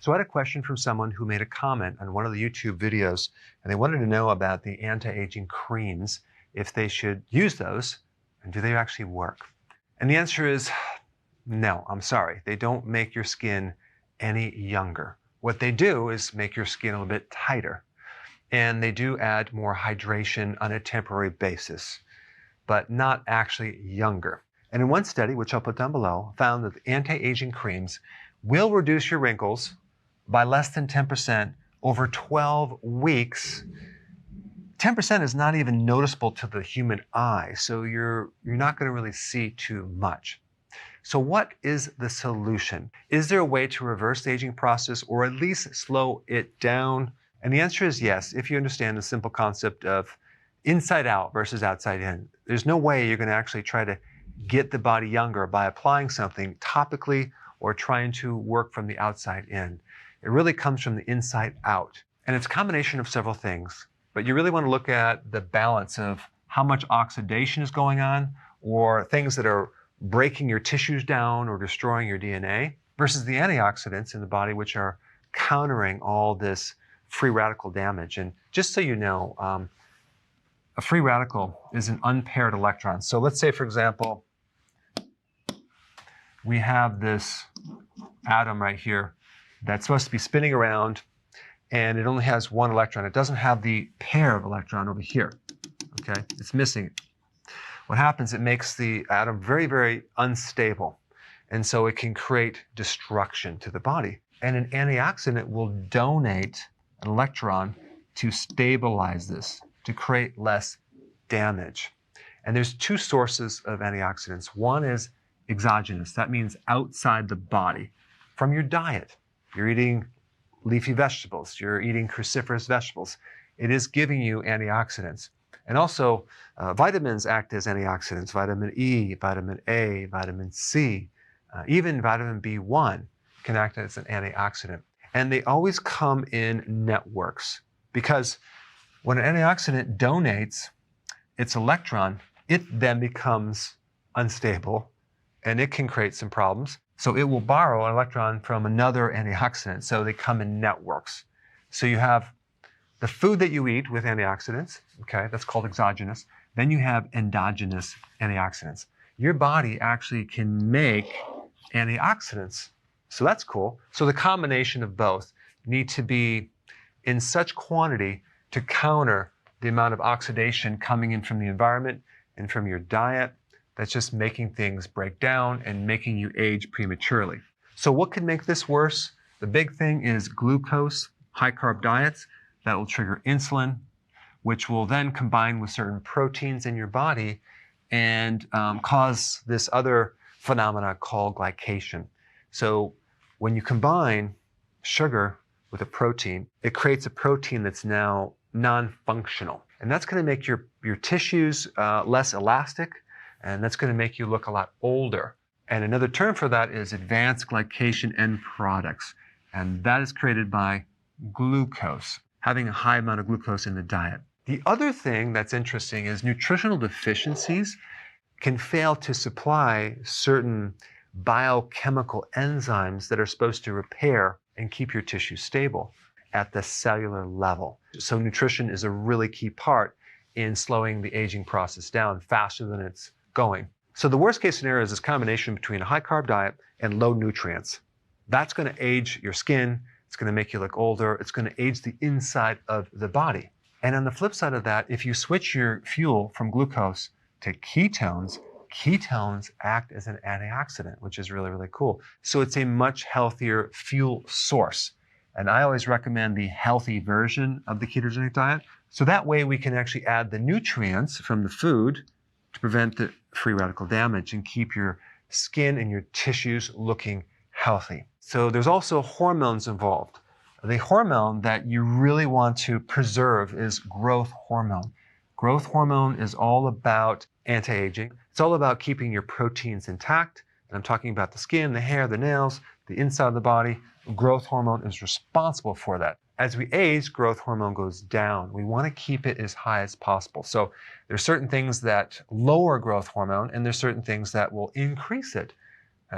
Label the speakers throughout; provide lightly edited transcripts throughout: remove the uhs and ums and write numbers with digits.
Speaker 1: So I had a question from someone who made a comment on one of the YouTube videos, and they wanted to know about the anti-aging creams, if they should use those, and do they actually work? And the answer is no, I'm sorry. They don't make your skin any younger. What they do is make your skin a little bit tighter, and they do add more hydration on a temporary basis, but not actually younger. And in one study, which I'll put down below, found that the anti-aging creams will reduce your wrinkles by less than 10% over 12 weeks. 10% is not even noticeable to the human eye, so you're not going to really see too much. So what is the solution? Is there a way to reverse the aging process, or at least slow it down? And the answer is yes, if you understand the simple concept of inside out versus outside in. There's no way you're going to actually try to get the body younger by applying something topically or trying to work from the outside in. It really comes from the inside out. And it's a combination of several things, but you really want to look at the balance of how much oxidation is going on, or things that are breaking your tissues down or destroying your DNA, versus the antioxidants in the body, which are countering all this free radical damage. And just so you know, a free radical is an unpaired electron. So let's say, for example, we have this atom right here that's supposed to be spinning around, and it only has one electron. It doesn't have the pair of electron over here, okay? It's missing it. What happens, it makes the atom very, very unstable, and so it can create destruction to the body. And an antioxidant will donate an electron to stabilize this, to create less damage. And there's two sources of antioxidants. One is exogenous. That means outside the body, from your diet. You're eating leafy vegetables, you're eating cruciferous vegetables. It is giving you antioxidants. And also, vitamins act as antioxidants. Vitamin E, vitamin A, vitamin C, even vitamin B1 can act as an antioxidant. And they always come in networks, because when an antioxidant donates its electron, it then becomes unstable, and it can create some problems. So it will borrow an electron from another antioxidant. So they come in networks. So you have the food that you eat with antioxidants, okay, that's called exogenous. Then you have endogenous antioxidants. Your body actually can make antioxidants. So that's cool. So the combination of both need to be in such quantity to counter the amount of oxidation coming in from the environment and from your diet that's just making things break down and making you age prematurely. So what could make this worse? The big thing is glucose, high-carb diets that will trigger insulin, which will then combine with certain proteins in your body and cause this other phenomena called glycation. So when you combine sugar with a protein, it creates a protein that's now non-functional. And that's going to make your tissues less elastic, and that's going to make you look a lot older. And another term for that is advanced glycation end products. And that is created by glucose, having a high amount of glucose in the diet. The other thing that's interesting is nutritional deficiencies can fail to supply certain biochemical enzymes that are supposed to repair and keep your tissue stable at the cellular level. So nutrition is a really key part in slowing the aging process down faster than it's going. So the worst case scenario is this combination between a high carb diet and low nutrients. That's going to age your skin. It's going to make you look older. It's going to age the inside of the body. And on the flip side of that, if you switch your fuel from glucose to ketones, ketones act as an antioxidant, which is really, really cool. So it's a much healthier fuel source. And I always recommend the healthy version of the ketogenic diet. So that way we can actually add the nutrients from the food to prevent the free radical damage and keep your skin and your tissues looking healthy. So there's also hormones involved. The hormone that you really want to preserve is growth hormone. Growth hormone is all about anti-aging. It's all about keeping your proteins intact. And I'm talking about the skin, the hair, the nails, the inside of the body. Growth hormone is responsible for that. As we age, growth hormone goes down. We want to keep it as high as possible. So there's certain things that lower growth hormone, and there's certain things that will increase it.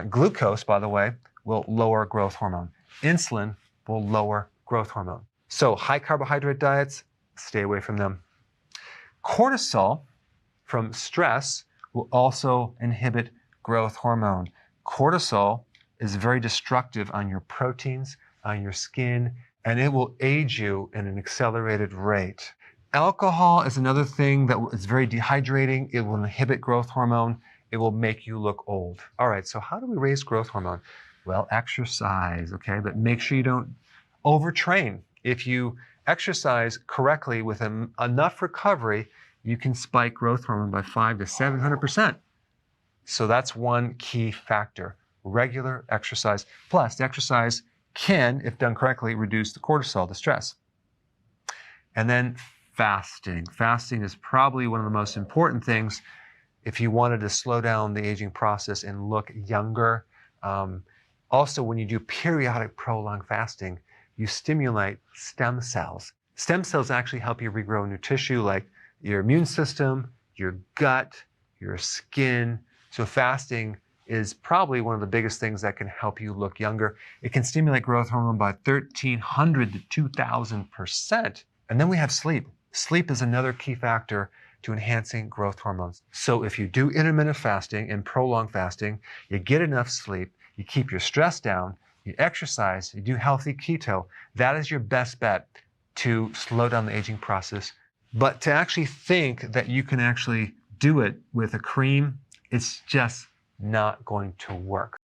Speaker 1: Glucose, by the way, will lower growth hormone. Insulin will lower growth hormone. So high carbohydrate diets, stay away from them. Cortisol from stress will also inhibit growth hormone. Cortisol is very destructive on your proteins, on your skin, and it will age you in an accelerated rate. Alcohol is another thing that is very dehydrating. It will inhibit growth hormone. It will make you look old. All right, so how do we raise growth hormone? Well, exercise, okay? But make sure you don't overtrain. If you exercise correctly with enough recovery, you can spike growth hormone by 500 to 700%. So that's one key factor, regular exercise. Plus, the exercise can, if done correctly, reduce the cortisol, the stress. And then fasting. Fasting is probably one of the most important things if you wanted to slow down the aging process and look younger. Also, when you do periodic prolonged fasting, you stimulate stem cells. Stem cells actually help you regrow new tissue like your immune system, your gut, your skin. So fasting is probably one of the biggest things that can help you look younger. It can stimulate growth hormone by 1,300 to 2,000%. And then we have sleep. Sleep is another key factor to enhancing growth hormones. So if you do intermittent fasting and prolonged fasting, you get enough sleep, you keep your stress down, you exercise, you do healthy keto, that is your best bet to slow down the aging process. But to actually think that you can actually do it with a cream, it's just not going to work.